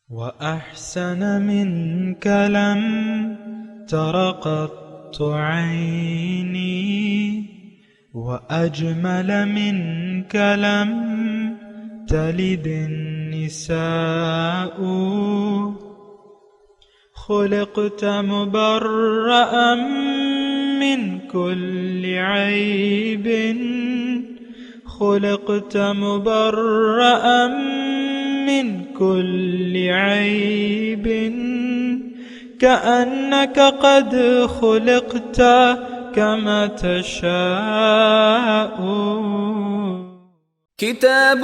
وأحسن منك لم تر قط عيني، وأجمل منك لم تلد النساء. خلقت مبرأ من كل عيب، خلقت مبرأ من كل عيب، كأنك قد خلقت كما تشاء. كتاب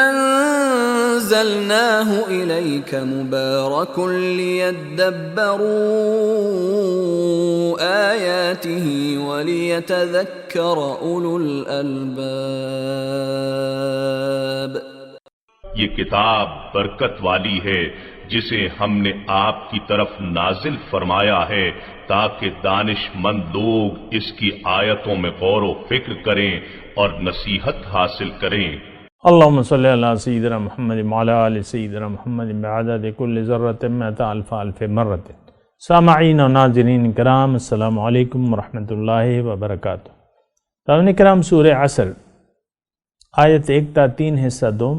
أنزلناه إليك مبارك ليدبروا آياته وليتذكر أولو الألباب. یہ کتاب برکت والی ہے جسے ہم نے آپ کی طرف نازل فرمایا ہے تاکہ دانش مند لوگ اس کی آیتوں میں غور و فکر کریں اور نصیحت حاصل کریں. اللہم صلی اللہ سیدنا محمد وعلی آل سیدنا محمد بعدد کل ذرۃ مئۃ الف الف مرۃ. سامعین و ناظرین کرام، السلام علیکم ورحمۃ اللہ وبرکاتہ. سامعین کرام، سورہ عصر آیت 1 تا 3 حصہ 2.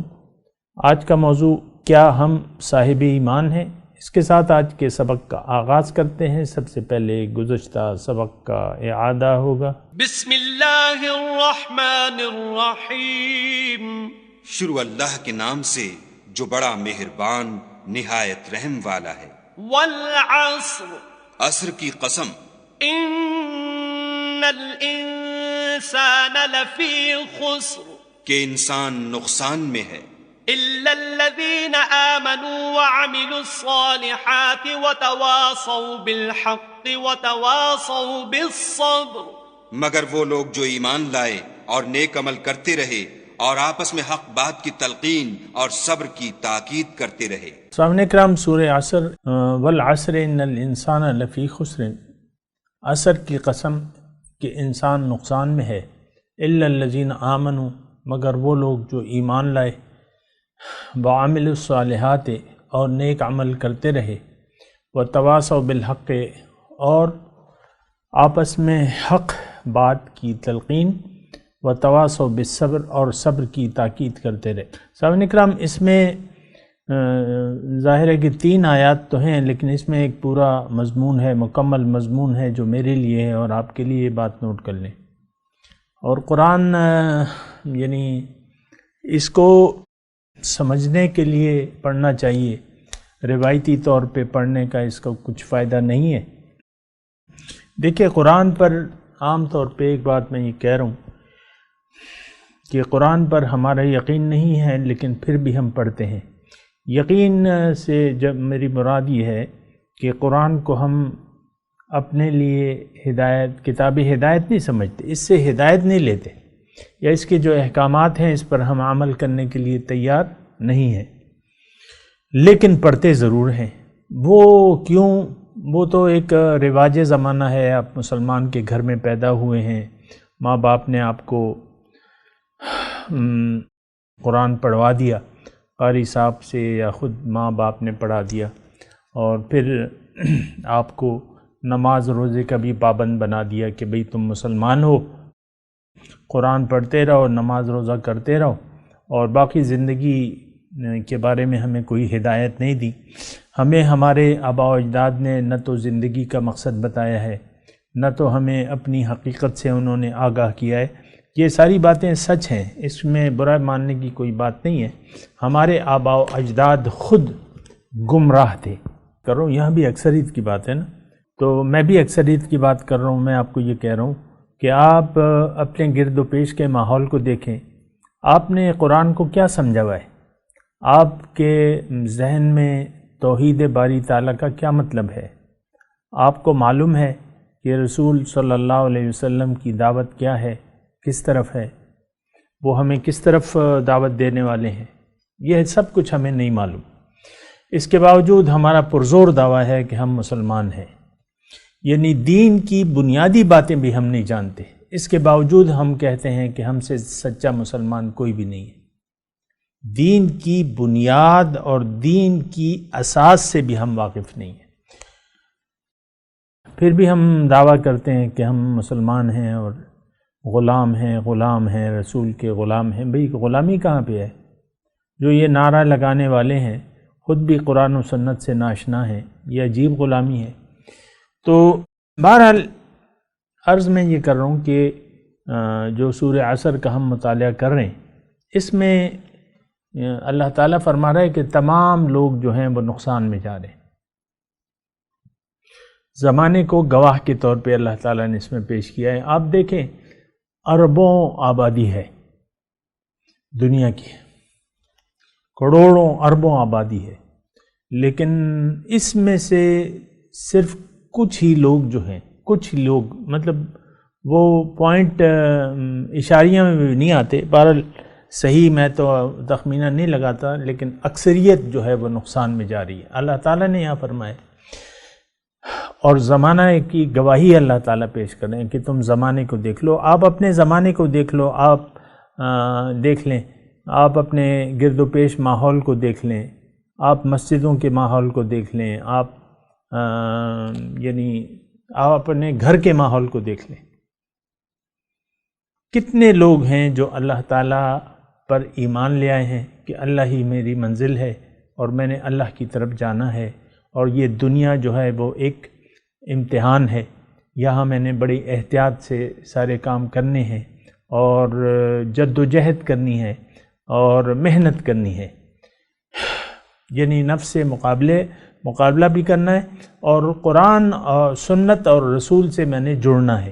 آج کا موضوع کیا ہم صاحب ایمان ہیں؟ اس کے ساتھ آج کے سبق کا آغاز کرتے ہیں. سب سے پہلے گزشتہ سبق کا اعادہ ہوگا. بسم اللہ الرحمن الرحیم. شروع اللہ کے نام سے جو بڑا مہربان نہایت رحم والا ہے. والعصر، عصر کی قسم. ان الانسان لفی خسر، کہ انسان نقصان میں ہے الا الذین آمنوا وعملوا الصالحات وتواصوا بالحق وتواصوا بالصبر. مگر وہ لوگ جو ایمان لائے اور نیک عمل کرتے رہے اور آپس میں حق بات کی تلقین اور صبر کی تاکید کرتے رہے. سامعین کرام، سورہ عصر والعصر ان الانسان لفی خسر، عصر کی قسم کہ انسان نقصان میں ہے. الا الذین آمنوا، مگر وہ لوگ جو ایمان لائے، وعملوا الصالحات اور نیک عمل کرتے رہے، وتواصوا بالحق اور آپس میں حق بات کی تلقین، وتواصوا بالصبر اور صبر کی تاکید کرتے رہے. سامعین کرام، اس میں ظاہر ہے کہ 3 آیات تو ہیں، لیکن اس میں ایک پورا مضمون ہے، مکمل مضمون ہے جو میرے لیے ہے اور آپ کے لیے یہ بات نوٹ کر لیں. اور قرآن یعنی اس کو سمجھنے کے لیے پڑھنا چاہیے، روایتی طور پہ پڑھنے کا اس کا کچھ فائدہ نہیں ہے. دیکھیں، قرآن پر عام طور پہ ایک بات میں یہ کہہ رہا ہوں کہ قرآن پر ہمارا یقین نہیں ہے، لیکن پھر بھی ہم پڑھتے ہیں. یقین سے جب میری مراد یہ ہے کہ قرآن کو ہم اپنے لیے ہدایت، کتاب ہدایت نہیں سمجھتے، اس سے ہدایت نہیں لیتے، یا اس کے جو احکامات ہیں اس پر ہم عمل کرنے کے لیے تیار نہیں ہیں، لیکن پڑھتے ضرور ہیں. وہ کیوں؟ وہ تو ایک رواج زمانہ ہے. آپ مسلمان کے گھر میں پیدا ہوئے ہیں، ماں باپ نے آپ کو قرآن پڑھوا دیا، قاری صاحب سے یا خود ماں باپ نے پڑھا دیا، اور پھر آپ کو نماز روزے کا بھی پابند بنا دیا کہ بھئی تم مسلمان ہو، قرآن پڑھتے رہو، نماز روزہ کرتے رہو، اور باقی زندگی کے بارے میں ہمیں کوئی ہدایت نہیں دی. ہمیں ہمارے آباء و اجداد نے نہ تو زندگی کا مقصد بتایا ہے، نہ تو ہمیں اپنی حقیقت سے انہوں نے آگاہ کیا ہے. یہ ساری باتیں سچ ہیں، اس میں برا ماننے کی کوئی بات نہیں ہے. ہمارے آباء و اجداد خود گمراہ تھے. کر رہا ہوں، یہاں بھی اکثریت کی بات ہے نا، تو میں بھی اکثریت کی بات کر رہا ہوں. میں آپ کو یہ کہہ رہا ہوں کہ آپ اپنے گرد و پیش کے ماحول کو دیکھیں. آپ نے قرآن کو کیا سمجھا ہوا ہے؟ آپ کے ذہن میں توحید باری تعالیٰ کا کیا مطلب ہے؟ آپ کو معلوم ہے کہ رسول صلی اللہ علیہ وسلم کی دعوت کیا ہے، کس طرف ہے، وہ ہمیں کس طرف دعوت دینے والے ہیں؟ یہ سب کچھ ہمیں نہیں معلوم. اس کے باوجود ہمارا پرزور دعویٰ ہے کہ ہم مسلمان ہیں، یعنی دین کی بنیادی باتیں بھی ہم نہیں جانتے. اس کے باوجود ہم کہتے ہیں کہ ہم سے سچا مسلمان کوئی بھی نہیں ہے. دین کی بنیاد اور دین کی اساس سے بھی ہم واقف نہیں ہیں۔ پھر بھی ہم دعویٰ کرتے ہیں کہ ہم مسلمان ہیں اور غلام ہیں، رسول کے غلام ہیں۔ بھئی غلامی کہاں پہ ہے؟ جو یہ نعرہ لگانے والے ہیں خود بھی قرآن و سنت سے ناشنا ہیں، یہ عجیب غلامی ہے۔ تو بہرحال عرض میں یہ کر رہا ہوں کہ جو سورہ عصر کا ہم مطالعہ کر رہے ہیں، اس میں اللہ تعالیٰ فرما رہا ہے کہ تمام لوگ جو ہیں وہ نقصان میں جا رہے ہیں۔ زمانے کو گواہ کے طور پہ اللہ تعالیٰ نے اس میں پیش کیا ہے۔ آپ دیکھیں اربوں آبادی ہے دنیا کی، کروڑوں اربوں آبادی ہے، لیکن اس میں سے صرف کچھ ہی لوگ جو ہیں، کچھ لوگ مطلب وہ پوائنٹ اشاریہ میں بھی نہیں آتے، بہرحال صحیح میں تو تخمینہ نہیں لگاتا، لیکن اکثریت جو ہے وہ نقصان میں جا رہی ہے۔ اللہ تعالیٰ نے یہاں فرمایا اور زمانہ کی گواہی اللہ تعالیٰ پیش کر رہے ہیں کہ تم زمانے کو دیکھ لو، آپ اپنے زمانے کو دیکھ لو، آپ دیکھ لیں، آپ اپنے گرد و پیش ماحول کو دیکھ لیں، آپ مسجدوں کے ماحول کو دیکھ لیں، آپ آپ اپنے گھر کے ماحول کو دیکھ لیں۔ کتنے لوگ ہیں جو اللہ تعالیٰ پر ایمان لے آئے ہیں کہ اللہ ہی میری منزل ہے اور میں نے اللہ کی طرف جانا ہے، اور یہ دنیا جو ہے وہ ایک امتحان ہے، یہاں میں نے بڑی احتیاط سے سارے کام کرنے ہیں اور جد و جہد کرنی ہے اور محنت کرنی ہے، یعنی نفس سے مقابلہ بھی کرنا ہے اور قرآن اور سنت اور رسول سے میں نے جڑنا ہے۔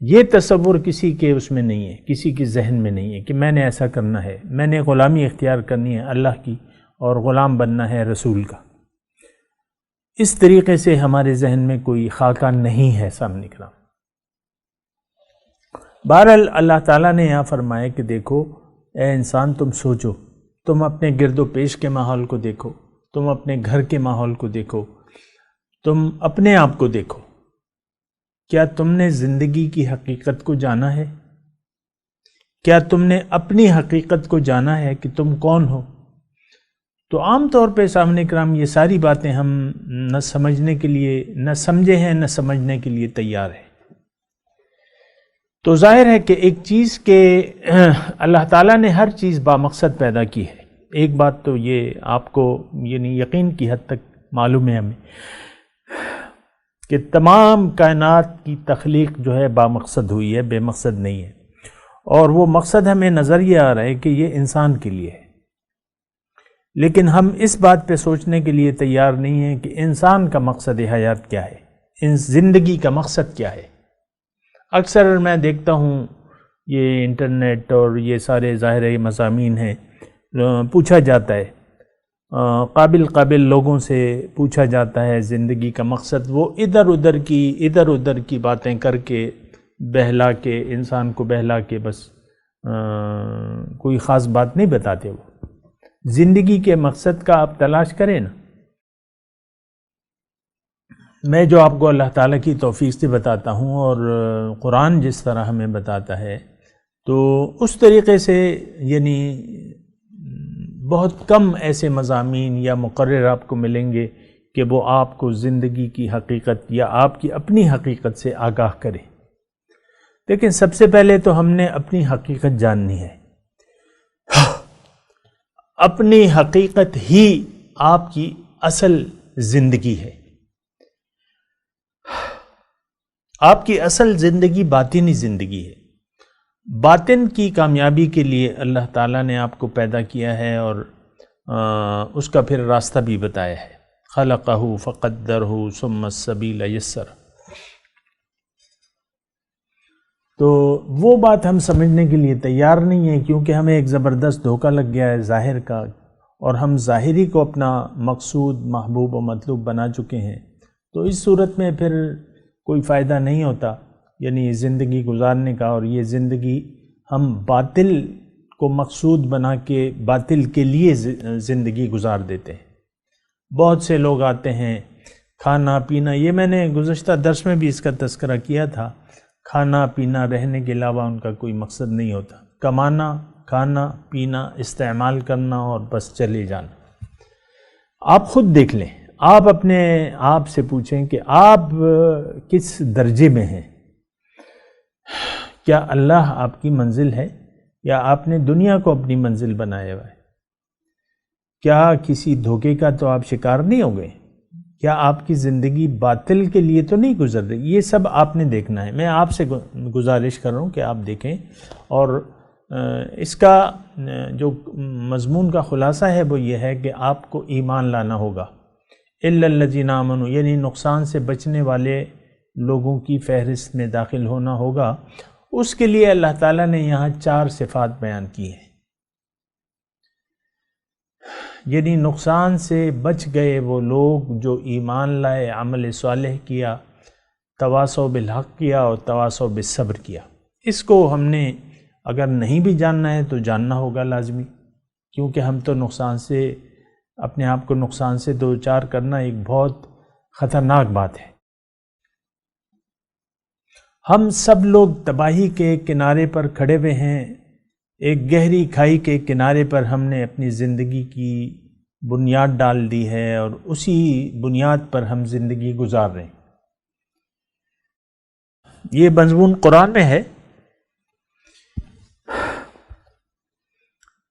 یہ تصور کسی کے اس میں نہیں ہے، کسی کے ذہن میں نہیں ہے کہ میں نے ایسا کرنا ہے، میں نے غلامی اختیار کرنی ہے اللہ کی اور غلام بننا ہے رسول کا۔ اس طریقے سے ہمارے ذہن میں کوئی خاکہ نہیں ہے سامنے کرام۔ بہرحال اللہ تعالیٰ نے یہاں فرمایا کہ دیکھو اے انسان، تم سوچو، تم اپنے گرد و پیش کے ماحول کو دیکھو، تم اپنے گھر کے ماحول کو دیکھو، تم اپنے آپ کو دیکھو، کیا تم نے زندگی کی حقیقت کو جانا ہے؟ کیا تم نے اپنی حقیقت کو جانا ہے کہ تم کون ہو؟ تو عام طور پہ سامنے کرام یہ ساری باتیں ہم نہ سمجھنے کے لیے نہ سمجھے ہیں، نہ سمجھنے کے لیے تیار ہیں۔ تو ظاہر ہے کہ ایک چیز کے اللہ تعالیٰ نے ہر چیز بامقصد پیدا کی ہے۔ ایک بات تو یہ آپ کو یعنی یقین کی حد تک معلوم ہے ہمیں کہ تمام کائنات کی تخلیق جو ہے بامقصد ہوئی ہے، بے مقصد نہیں ہے، اور وہ مقصد ہمیں نظر یہ آ رہا ہے کہ یہ انسان کے لیے ہے، لیکن ہم اس بات پہ سوچنے کے لیے تیار نہیں ہیں کہ انسان کا مقصد حیات کیا ہے، ان زندگی کا مقصد کیا ہے۔ اکثر میں دیکھتا ہوں یہ انٹرنیٹ اور یہ سارے ظاہر مضامین ہیں، پوچھا جاتا ہے، قابل لوگوں سے پوچھا جاتا ہے زندگی کا مقصد، وہ ادھر ادھر کی باتیں کر کے بہلا کے انسان کو بہلا کے بس کوئی خاص بات نہیں بتاتے۔ وہ زندگی کے مقصد کا آپ تلاش کریں نا۔ میں جو آپ کو اللہ تعالیٰ کی توفیق سے بتاتا ہوں اور قرآن جس طرح ہمیں بتاتا ہے، تو اس طریقے سے یعنی بہت کم ایسے مضامین یا مقرر آپ کو ملیں گے کہ وہ آپ کو زندگی کی حقیقت یا آپ کی اپنی حقیقت سے آگاہ کرے۔ لیکن سب سے پہلے تو ہم نے اپنی حقیقت جاننی ہے۔ اپنی حقیقت ہی آپ کی اصل زندگی ہے۔ آپ کی اصل زندگی باطنی زندگی ہے۔ باطن کی کامیابی کے لیے اللہ تعالیٰ نے آپ کو پیدا کیا ہے اور اس کا پھر راستہ بھی بتایا ہے۔ خلقہ فقدرہ ثم السبیل یسر۔ تو وہ بات ہم سمجھنے کے لیے تیار نہیں ہیں، کیونکہ ہمیں ایک زبردست دھوکہ لگ گیا ہے ظاہر کا، اور ہم ظاہری کو اپنا مقصود، محبوب و مطلوب بنا چکے ہیں۔ تو اس صورت میں پھر کوئی فائدہ نہیں ہوتا یعنی زندگی گزارنے کا، اور یہ زندگی ہم باطل کو مقصود بنا کے باطل کے لیے زندگی گزار دیتے ہیں۔ بہت سے لوگ آتے ہیں کھانا پینا، یہ میں نے گزشتہ درس میں بھی اس کا تذکرہ کیا تھا، کھانا پینا رہنے کے علاوہ ان کا کوئی مقصد نہیں ہوتا، کمانا کھانا پینا استعمال کرنا اور بس چلے جانا۔ آپ خود دیکھ لیں، آپ اپنے آپ سے پوچھیں کہ آپ کس درجے میں ہیں۔ کیا اللہ آپ کی منزل ہے یا آپ نے دنیا کو اپنی منزل بنایا ہوا ہے؟ کیا کسی دھوکے کا تو آپ شکار نہیں ہو گئے؟ کیا آپ کی زندگی باطل کے لیے تو نہیں گزر رہی؟ یہ سب آپ نے دیکھنا ہے۔ میں آپ سے گزارش کر رہا ہوں کہ آپ دیکھیں، اور اس کا جو مضمون کا خلاصہ ہے وہ یہ ہے کہ آپ کو ایمان لانا ہوگا۔ الا الذین آمنوا، یعنی نقصان سے بچنے والے لوگوں کی فہرست میں داخل ہونا ہوگا۔ اس کے لیے اللہ تعالیٰ نے یہاں 4 صفات بیان کی ہیں، یعنی نقصان سے بچ گئے وہ لوگ جو ایمان لائے، عمل صالح کیا، تواصو بالحق کیا اور تواصو بالصبر کیا۔ اس کو ہم نے اگر نہیں بھی جاننا ہے تو جاننا ہوگا لازمی، کیونکہ ہم تو نقصان سے، اپنے آپ کو نقصان سے دوچار کرنا ایک بہت خطرناک بات ہے۔ ہم سب لوگ تباہی کے کنارے پر کھڑے ہوئے ہیں، ایک گہری کھائی کے کنارے پر ہم نے اپنی زندگی کی بنیاد ڈال دی ہے اور اسی بنیاد پر ہم زندگی گزار رہے ہیں۔ یہ مضمون قرآن میں ہے،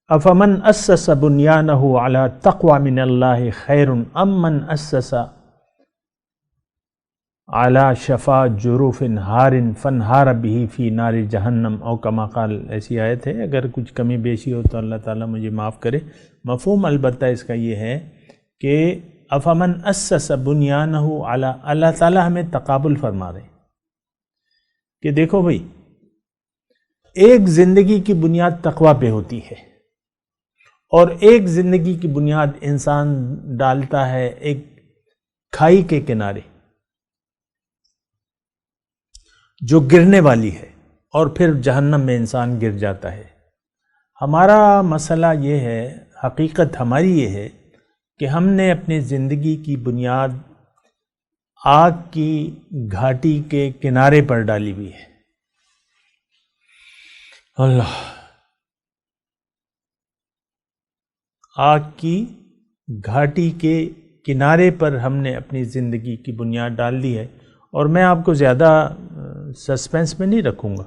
افمن اسس بنیانہ علی تقوی من اللہ خیر ام من اسس علی شفا جروف ہار فانہار بہ فی نار جہنم او کما قال، ایسی آیت ہے۔ اگر کچھ کمی بیشی ہو تو اللہ تعالیٰ مجھے معاف کرے۔ مفہوم البتہ اس کا یہ ہے کہ افمن اسس بنیانہ علی، اللہ تعالیٰ ہمیں تقابل فرما رہے ہیں کہ دیکھو بھئی، ایک زندگی کی بنیاد تقوی پہ ہوتی ہے اور ایک زندگی کی بنیاد انسان ڈالتا ہے ایک کھائی کے کنارے جو گرنے والی ہے، اور پھر جہنم میں انسان گر جاتا ہے۔ ہمارا مسئلہ یہ ہے، حقیقت ہماری یہ ہے کہ ہم نے اپنی زندگی کی بنیاد آگ کی گھاٹی کے کنارے پر ڈالی ہوئی ہے۔ اللہ، آگ کی گھاٹی کے کنارے پر ہم نے اپنی زندگی کی بنیاد ڈال دی ہے۔ اور میں آپ کو زیادہ سسپینس میں نہیں رکھوں گا،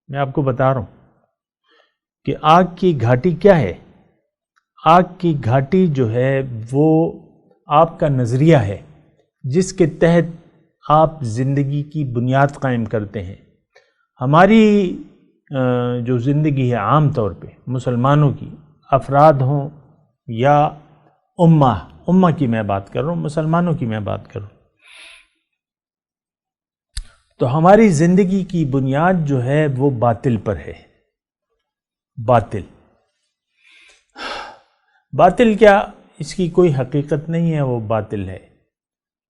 میں آپ کو بتا رہا ہوں کہ آگ کی گھاٹی کیا ہے۔ آگ کی گھاٹی جو ہے وہ آپ کا نظریہ ہے جس کے تحت آپ زندگی کی بنیاد قائم کرتے ہیں۔ ہماری جو زندگی ہے عام طور پہ مسلمانوں کی، افراد ہوں یا امہ کی میں بات کر رہا ہوں، مسلمانوں کی میں بات کر رہا ہوں، تو ہماری زندگی کی بنیاد جو ہے وہ باطل پر ہے۔ باطل کیا؟ اس کی کوئی حقیقت نہیں ہے، وہ باطل ہے۔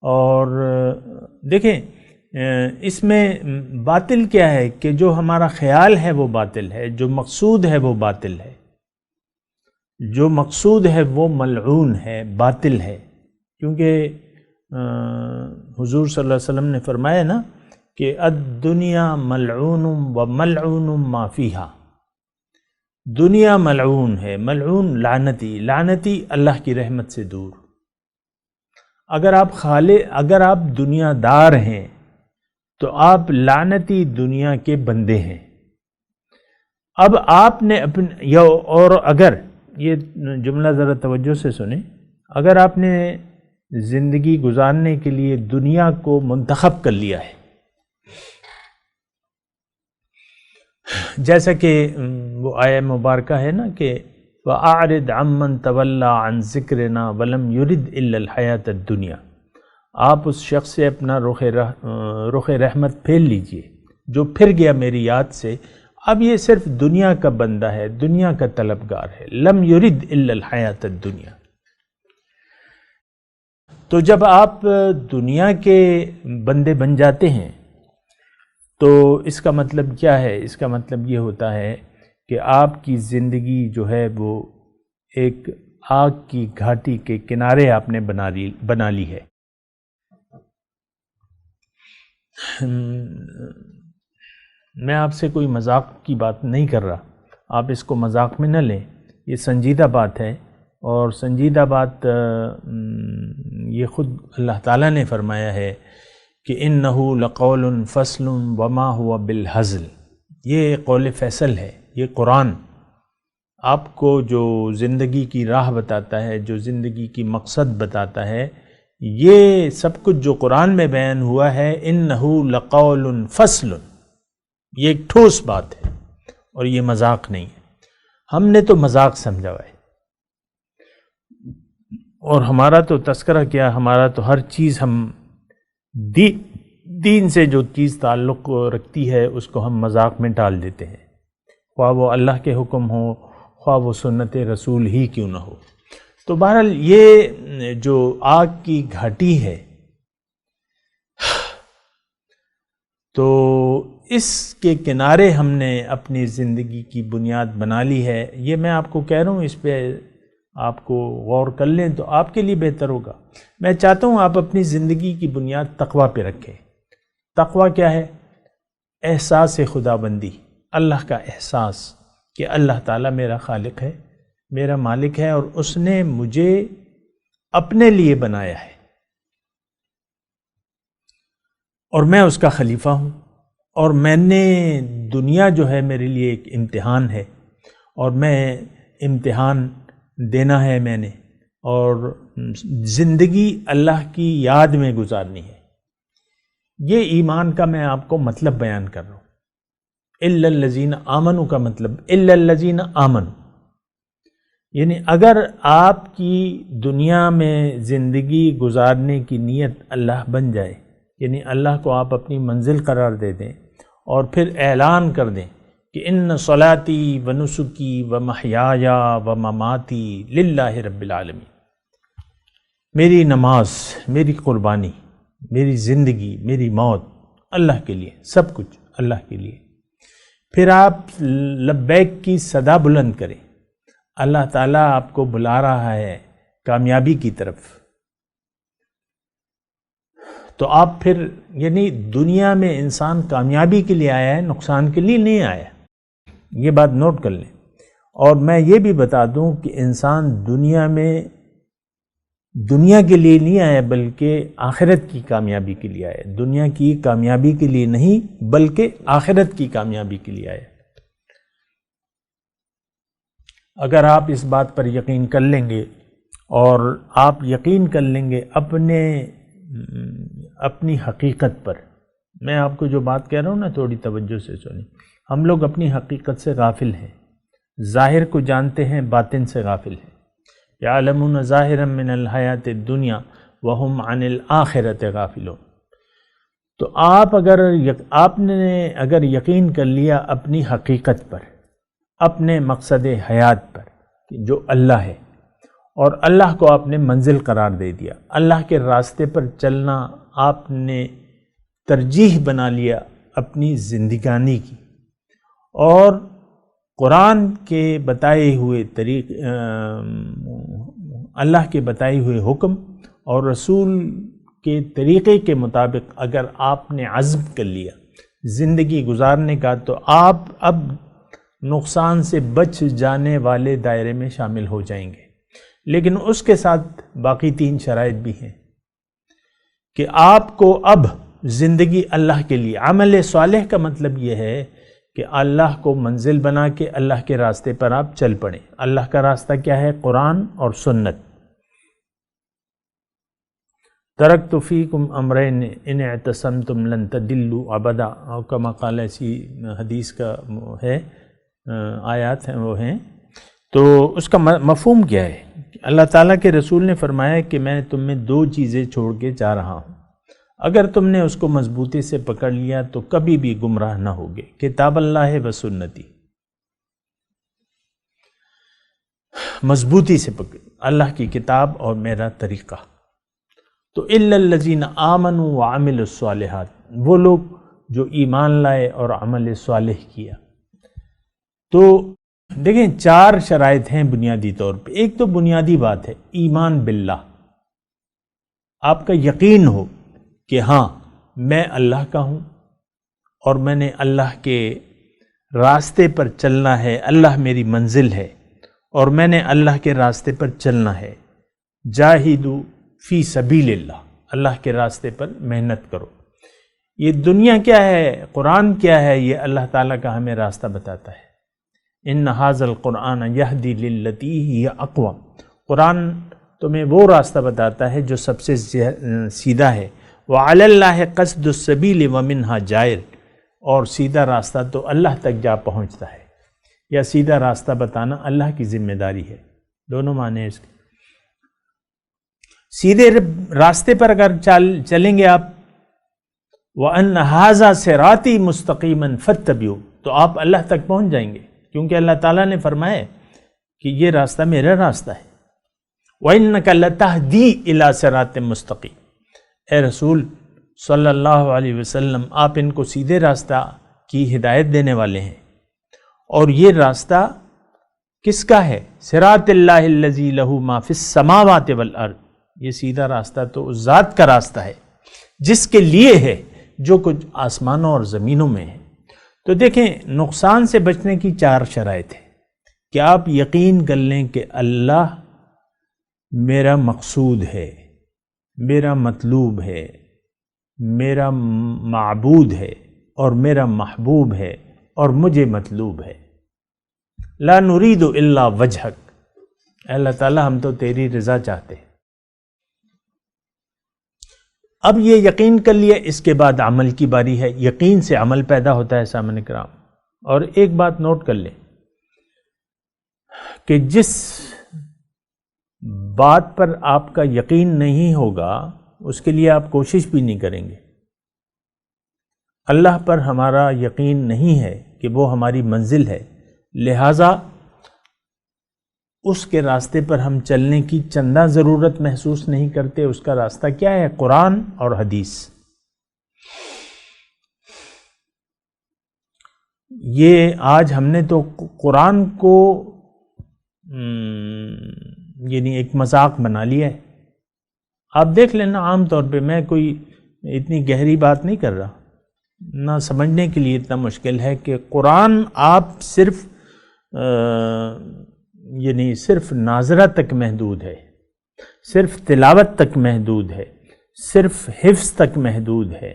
اور دیکھیں اس میں باطل کیا ہے کہ جو ہمارا خیال ہے وہ باطل ہے، جو مقصود ہے وہ باطل ہے، جو مقصود ہے وہ ملعون ہے، باطل ہے۔ کیونکہ حضور صلی اللہ علیہ وسلم نے فرمایا نا کہ الدنیا ملعون و ملعون ما فیہا، دنیا ملعون ہے، ملعون لعنتی اللہ کی رحمت سے دور۔ اگر آپ دنیا دار ہیں تو آپ لعنتی دنیا کے بندے ہیں۔ اب آپ نے اور اگر یہ جملہ ذرا توجہ سے سنیں، اگر آپ نے زندگی گزارنے کے لیے دنیا کو منتخب کر لیا ہے، جیسا کہ وہ آیہ مبارکہ ہے نا کہ وَأَعْرِضْ عَمَّنْ تَوَلَّى عَنْ ذِكْرِنَا وَلَمْ يُرِدْ إِلَّا الْحَيَاةَ الدُّنْيَا، آپ اس شخص سے اپنا رخ رحمت پھیر لیجئے جو پھر گیا میری یاد سے، اب یہ صرف دنیا کا بندہ ہے، دنیا کا طلبگار ہے۔ لم یرد الا الحیات الدنیا۔ تو جب آپ دنیا کے بندے بن جاتے ہیں تو اس کا مطلب کیا ہے؟ اس کا مطلب یہ ہوتا ہے کہ آپ کی زندگی جو ہے وہ ایک آگ کی گھاٹی کے کنارے آپ نے بنا لی ہے۔ میں آپ سے کوئی مذاق کی بات نہیں کر رہا، آپ اس کو مذاق میں نہ لیں، یہ سنجیدہ بات ہے، اور سنجیدہ بات یہ خود اللہ تعالیٰ نے فرمایا ہے کہ اِنَّهُ لَقَوْلٌ فَصْلٌ وَمَا هُوَ بِالْهَزْلِ، یہ قول فیصل ہے، یہ قرآن آپ کو جو زندگی کی راہ بتاتا ہے، جو زندگی کی مقصد بتاتا ہے، یہ سب کچھ جو قرآن میں بیان ہوا ہے، اِنَّهُ لَقَوْلٌ فَصْلٌ، یہ ایک ٹھوس بات ہے اور یہ مذاق نہیں ہے۔ ہم نے تو مذاق سمجھا ہوا ہے، اور ہمارا تو تذکرہ کیا، ہمارا تو ہر چیز ہم دین سے جو چیز تعلق رکھتی ہے اس کو ہم مذاق میں ڈال دیتے ہیں، خواہ وہ اللہ کے حکم ہو، خواہ وہ سنت رسول ہی کیوں نہ ہو۔ تو بہرحال یہ جو آگ کی گھاٹی ہے، تو اس کے کنارے ہم نے اپنی زندگی کی بنیاد بنا لی ہے۔ یہ میں آپ کو کہہ رہا ہوں، اس پہ آپ کو غور کر لیں تو آپ کے لیے بہتر ہوگا۔ میں چاہتا ہوں آپ اپنی زندگی کی بنیاد تقویٰ پہ رکھیں۔ تقویٰ کیا ہے؟ احساس خدا بندی، اللہ کا احساس کہ اللہ تعالیٰ میرا خالق ہے، میرا مالک ہے، اور اس نے مجھے اپنے لیے بنایا ہے اور میں اس کا خلیفہ ہوں، اور میں نے دنیا جو ہے میرے لیے ایک امتحان ہے، اور میں امتحان دینا ہے میں نے، اور زندگی اللہ کی یاد میں گزارنی ہے۔ یہ ایمان کا میں آپ کو مطلب بیان کر رہا ہوں۔ اِلَّا الَّذِينَ آمَنُوا کا مطلب اِلَّا الَّذِينَ آمَنُوا، یعنی اگر آپ کی دنیا میں زندگی گزارنے کی نیت اللہ بن جائے، یعنی اللہ کو آپ اپنی منزل قرار دے دیں اور پھر اعلان کر دیں کہ ان صلاتی و نسکی و محیایا و مماتی للہ رب العالمین، میری نماز، میری قربانی، میری زندگی، میری موت اللہ کے لیے، سب کچھ اللہ کے لیے، پھر آپ لبیک کی صدا بلند کریں، اللہ تعالیٰ آپ کو بلا رہا ہے کامیابی کی طرف، تو آپ پھر یعنی دنیا میں انسان کامیابی کے لیے آیا ہے، نقصان کے لیے نہیں آیا، یہ بات نوٹ کر لیں۔ اور میں یہ بھی بتا دوں کہ انسان دنیا میں دنیا کے لیے نہیں آیا بلکہ آخرت کی کامیابی کے لیے آیا، دنیا کی کامیابی کے لیے نہیں بلکہ آخرت کی کامیابی کے لیے آیا۔ اگر آپ اس بات پر یقین کر لیں گے اور آپ یقین کر لیں گے اپنی حقیقت پر، میں آپ کو جو بات کہہ رہا ہوں نا تھوڑی توجہ سے سنیں، ہم لوگ اپنی حقیقت سے غافل ہیں، ظاہر کو جانتے ہیں، باطن سے غافل ہیں۔ یعلمون ظاہرا من الحیات الدنیا وہم عن الآخرۃ غافلون۔ تو آپ نے اگر یقین کر لیا اپنی حقیقت پر، اپنے مقصد حیات پر جو اللہ ہے، اور اللہ کو آپ نے منزل قرار دے دیا، اللہ کے راستے پر چلنا آپ نے ترجیح بنا لیا اپنی زندگانی کی، اور قرآن کے بتائے ہوئے اللہ کے بتائے ہوئے حکم اور رسول کے طریقے کے مطابق اگر آپ نے عزم کر لیا زندگی گزارنے کا، تو آپ اب نقصان سے بچ جانے والے دائرے میں شامل ہو جائیں گے۔ لیکن اس کے ساتھ باقی 3 شرائط بھی ہیں کہ آپ کو اب زندگی اللہ کے لیے، عمل صالح کا مطلب یہ ہے کہ اللہ کو منزل بنا کے اللہ کے راستے پر آپ چل پڑیں۔ اللہ کا راستہ کیا ہے؟ قرآن اور سنت۔ ترکت فیکم امرین ان اعتصمتم لن تضلوا ابدا، اور کما قال، ایسی حدیث کا ہے، آیات ہیں وہ ہیں۔ تو اس کا مفہوم کیا ہے؟ اللہ تعالیٰ کے رسول نے فرمایا کہ میں تم میں 2 چیزیں چھوڑ کے جا رہا ہوں، اگر تم نے اس کو مضبوطی سے پکڑ لیا تو کبھی بھی گمراہ نہ ہوگے، کتاب اللہ و سنتی، مضبوطی سے پکڑ اللہ کی کتاب اور میرا طریقہ۔ تو الا الذین آمنوا وعملوا الصالحات، وہ لوگ جو ایمان لائے اور عمل صالح کیا۔ تو دیکھیں 4 شرائط ہیں بنیادی طور پہ۔ ایک تو بنیادی بات ہے ایمان باللہ، آپ کا یقین ہو کہ ہاں میں اللہ کا ہوں اور میں نے اللہ کے راستے پر چلنا ہے، اللہ میری منزل ہے اور میں نے اللہ کے راستے پر چلنا ہے۔ جاہدوا فی سبیل اللہ، اللہ کے راستے پر محنت کرو۔ یہ دنیا کیا ہے، قرآن کیا ہے، یہ اللہ تعالیٰ کا ہمیں راستہ بتاتا ہے۔ ان ھذا القرآن یہدی للتی ہی اقوم، قرآن تمہیں وہ راستہ بتاتا ہے جو سب سے سیدھا ہے۔ وعلی اللہ قصد السبیل ومنہا جائر، اور سیدھا راستہ تو اللہ تک جا پہنچتا ہے، یا سیدھا راستہ بتانا اللہ کی ذمہ داری ہے، دونوں معنی ہیں اس کے۔ سیدھے راستے پر اگر چلیں گے آپ، وَأَنَّ هَذَا صِرَاطِي مُسْتَقِيمًا فَاتَّبِعُوهُ، تو آپ اللہ تک پہنچ جائیں گے، کیونکہ اللہ تعالیٰ نے فرمایا کہ یہ راستہ میرا راستہ ہے۔ وَإِنَّكَ لَتَهْدِي إِلَى صِرَاطٍ مُسْتَقِيمٍ، اے رسول صلی اللہ علیہ وسلم، آپ ان کو سیدھے راستہ کی ہدایت دینے والے ہیں، اور یہ راستہ کس کا ہے؟ صراط اللہ الذی لہ ما فی السماوات والارض، یہ سیدھا راستہ تو اس ذات کا راستہ ہے جس کے لیے ہے جو کچھ آسمانوں اور زمینوں میں ہے۔ تو دیکھیں، نقصان سے بچنے کی 4 شرائط ہیں کہ آپ یقین کر لیں کہ اللہ میرا مقصود ہے، میرا مطلوب ہے، میرا معبود ہے اور میرا محبوب ہے اور مجھے مطلوب ہے۔ لا نرید الا وجہک، اے اللہ تعالیٰ ہم تو تیری رضا چاہتے ہیں۔ اب یہ یقین کر لیا، اس کے بعد عمل کی باری ہے۔ یقین سے عمل پیدا ہوتا ہے سامعین کرام۔ اور ایک بات نوٹ کر لیں کہ جس بات پر آپ کا یقین نہیں ہوگا اس کے لیے آپ کوشش بھی نہیں کریں گے۔ اللہ پر ہمارا یقین نہیں ہے کہ وہ ہماری منزل ہے، لہٰذا اس کے راستے پر ہم چلنے کی چندہ ضرورت محسوس نہیں کرتے۔ اس کا راستہ کیا ہے؟ قرآن اور حدیث۔ یہ آج ہم نے تو قرآن کو یعنی ایک مذاق بنا لیا ہے۔ آپ دیکھ لینا، عام طور پہ میں کوئی اتنی گہری بات نہیں کر رہا، نہ سمجھنے کے لیے اتنا مشکل ہے کہ قرآن آپ صرف یعنی صرف ناظرہ تک محدود ہے، صرف تلاوت تک محدود ہے، صرف حفظ تک محدود ہے۔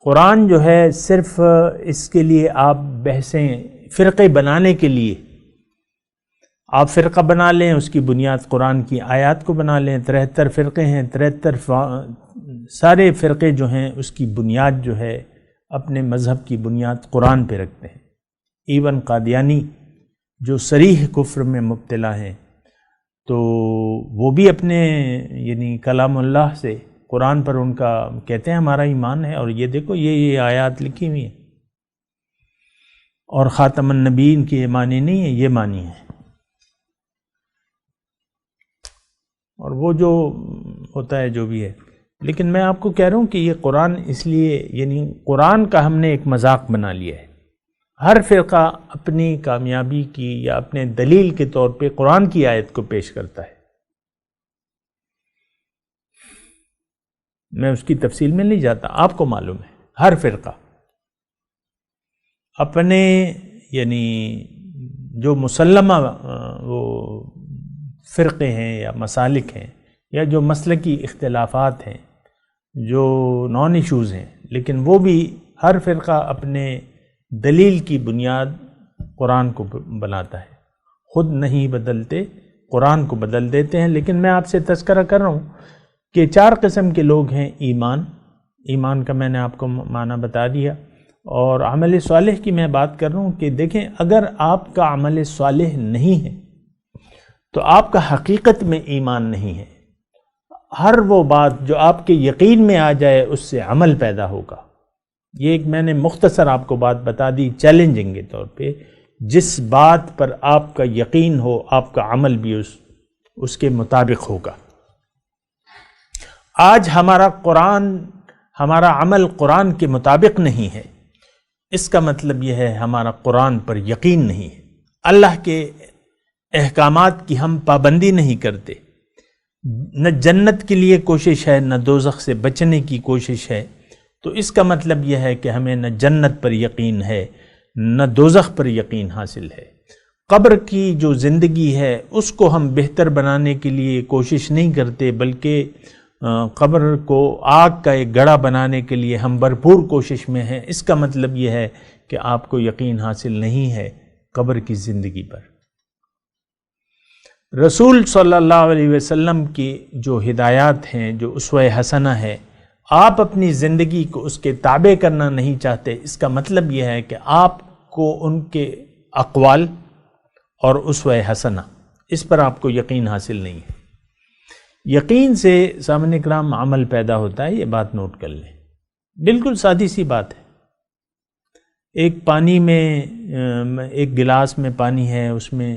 قرآن جو ہے صرف اس کے لیے آپ بحثیں فرقے بنانے کے لیے آپ فرقہ بنا لیں، اس کی بنیاد قرآن کی آیات کو بنا لیں۔ 73 فرقے ہیں، 73 سارے فرقے جو ہیں اس کی بنیاد جو ہے اپنے مذہب کی بنیاد قرآن پہ رکھتے ہیں۔ ایون قادیانی جو صریح کفر میں مبتلا ہیں تو وہ بھی اپنے یعنی کلام اللہ سے قرآن پر ان کا کہتے ہیں ہمارا ایمان ہے، اور یہ دیکھو یہ آیات لکھی ہوئی ہیں، اور خاتم النبیین کی یہ معنی نہیں ہے، یہ معنی ہے۔ اور وہ جو ہوتا ہے جو بھی ہے، لیکن میں آپ کو کہہ رہا ہوں کہ یہ قرآن اس لیے یعنی قرآن کا ہم نے ایک مذاق بنا لیا ہے۔ ہر فرقہ اپنی کامیابی کی یا اپنے دلیل کے طور پہ قرآن کی آیت کو پیش کرتا ہے۔ میں اس کی تفصیل میں نہیں جاتا، آپ کو معلوم ہے ہر فرقہ اپنے یعنی جو مسلمہ وہ فرقے ہیں یا مسالک ہیں یا جو مسلکی اختلافات ہیں، جو نان ایشوز ہیں، لیکن وہ بھی ہر فرقہ اپنے دلیل کی بنیاد قرآن کو بناتا ہے، خود نہیں بدلتے، قرآن کو بدل دیتے ہیں۔ لیکن میں آپ سے تذکرہ کر رہا ہوں کہ 4 قسم کے لوگ ہیں۔ ایمان کا میں نے آپ کو معنی بتا دیا، اور عمل صالح کی میں بات کر رہا ہوں کہ دیکھیں اگر آپ کا عمل صالح نہیں ہے تو آپ کا حقیقت میں ایمان نہیں ہے۔ ہر وہ بات جو آپ کے یقین میں آ جائے اس سے عمل پیدا ہوگا۔ یہ ایک میں نے مختصر آپ کو بات بتا دی چیلنجنگ کے طور پہ، جس بات پر آپ کا یقین ہو آپ کا عمل بھی اس کے مطابق ہوگا۔ آج ہمارا عمل قرآن کے مطابق نہیں ہے، اس کا مطلب یہ ہے ہمارا قرآن پر یقین نہیں ہے، اللہ کے احکامات کی ہم پابندی نہیں کرتے، نہ جنت کے لیے کوشش ہے نہ دوزخ سے بچنے کی کوشش ہے۔ تو اس کا مطلب یہ ہے کہ ہمیں نہ جنت پر یقین ہے، نہ دوزخ پر یقین حاصل ہے۔ قبر کی جو زندگی ہے اس کو ہم بہتر بنانے کے لیے کوشش نہیں کرتے، بلکہ قبر کو آگ کا ایک گڑھا بنانے کے لیے ہم بھرپور کوشش میں ہیں۔ اس کا مطلب یہ ہے کہ آپ کو یقین حاصل نہیں ہے قبر کی زندگی پر۔ رسول صلی اللہ علیہ وسلم کی جو ہدایات ہیں، جو اسوہ حسنہ ہے، آپ اپنی زندگی کو اس کے تابع کرنا نہیں چاہتے، اس کا مطلب یہ ہے کہ آپ کو ان کے اقوال اور اسوہ حسنہ اس پر آپ کو یقین حاصل نہیں ہے۔ یقین سے سامعین کرام عمل پیدا ہوتا ہے، یہ بات نوٹ کر لیں، بالکل سادی سی بات ہے۔ ایک پانی میں ایک گلاس میں پانی ہے، اس میں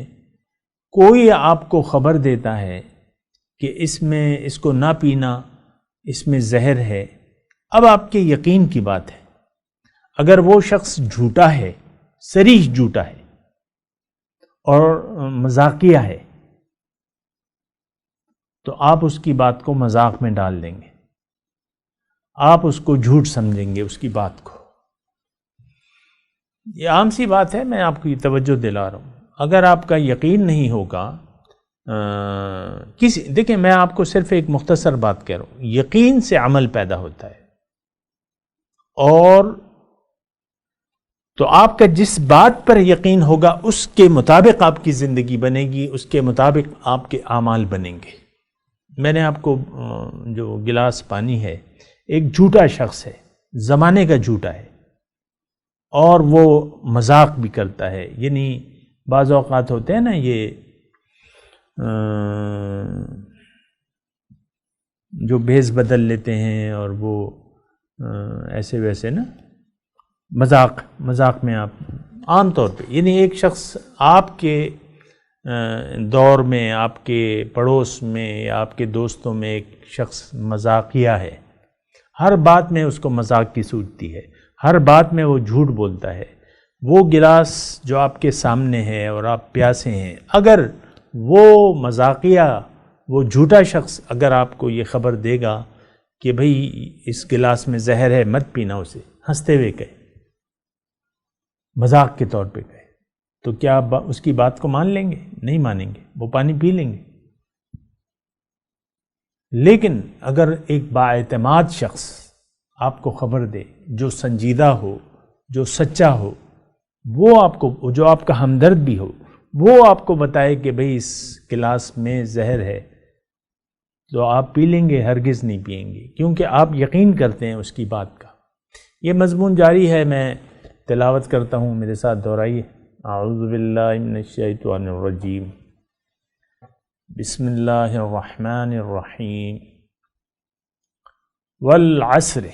کوئی آپ کو خبر دیتا ہے کہ اس کو نہ پینا، اس میں زہر ہے۔ اب آپ کے یقین کی بات ہے، اگر وہ شخص جھوٹا ہے، صریح جھوٹا ہے اور مذاقیہ ہے، تو آپ اس کی بات کو مذاق میں ڈال دیں گے، آپ اس کو جھوٹ سمجھیں گے، اس کی بات کو۔ یہ عام سی بات ہے، میں آپ کو یہ توجہ دلا رہا ہوں۔ اگر آپ کا یقین نہیں ہوگا دیکھیں، میں آپ کو صرف ایک مختصر بات کہہ رہا ہوں، یقین سے عمل پیدا ہوتا ہے، اور تو آپ کا جس بات پر یقین ہوگا اس کے مطابق آپ کی زندگی بنے گی، اس کے مطابق آپ کے اعمال بنیں گے۔ میں نے آپ کو جو گلاس پانی ہے، ایک جھوٹا شخص ہے، زمانے کا جھوٹا ہے، اور وہ مذاق بھی کرتا ہے، یعنی بعض اوقات ہوتے ہیں نا یہ جو بھیس بدل لیتے ہیں اور وہ ایسے ویسے نا مذاق میں آپ عام طور پہ، یعنی ایک شخص آپ کے دور میں، آپ کے پڑوس میں یا آپ کے دوستوں میں ایک شخص مذاقیہ ہے، ہر بات میں اس کو مذاق کی سوچتی ہے، ہر بات میں وہ جھوٹ بولتا ہے۔ وہ گلاس جو آپ کے سامنے ہے اور آپ پیاسے ہیں، اگر وہ مذاقیہ، وہ جھوٹا شخص اگر آپ کو یہ خبر دے گا کہ بھئی اس گلاس میں زہر ہے، مت پینا، اسے ہنستے ہوئے کہے، مذاق کے طور پہ کہے، تو کیا آپ اس کی بات کو مان لیں گے؟ نہیں مانیں گے، وہ پانی پی لیں گے۔ لیکن اگر ایک بااعتماد شخص آپ کو خبر دے، جو سنجیدہ ہو، جو سچا ہو، وہ آپ کو، جو آپ کا ہمدرد بھی ہو، وہ آپ کو بتائے کہ بھئی اس گلاس میں زہر ہے، تو آپ پی لیں گے؟ ہرگز نہیں پئیں گے، کیونکہ آپ یقین کرتے ہیں اس کی بات کا۔ یہ مضمون جاری ہے، میں تلاوت کرتا ہوں، میرے ساتھ دہرائیے۔ اعوذ باللہ من الشیطان الرجیم، بسم اللہ الرحمن الرحیم، والعصر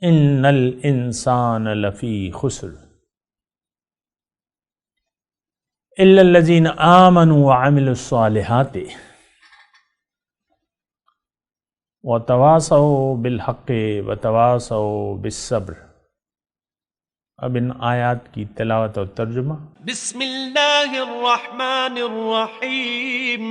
ان الانسان لفی خسر الا الذین آمنوا وعملوا الصالحات وتواصوا بالحق وتواصوا بالصبر۔ اب ان آیات کی تلاوت اور ترجمہ۔ بسم اللہ الرحمن الرحیم۔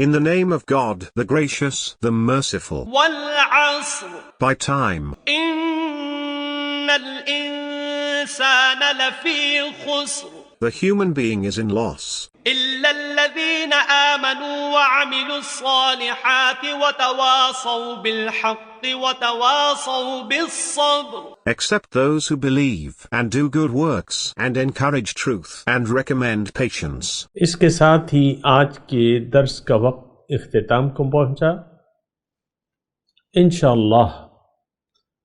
In the name of God, the gracious, the merciful. والعصر By time, ان الانسان لفی خسر the human being is in loss, الا الذین آمنوا وعملوا الصالحات وتواصوا بالحق وتواصوا بالصبر۔ except those who believe and do good works and encourage truth and recommend patience. اس کے ساتھ ہی آج کے درس کا وقت اختتام کو پہنچا۔ انشاءاللہ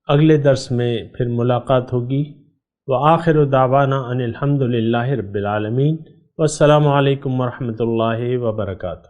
اگلے درس میں پھر ملاقات ہوگی۔ وآخر دعوانا ان الحمد للہ رب العالمین، والسلام علیکم ورحمۃ اللہ وبرکاتہ۔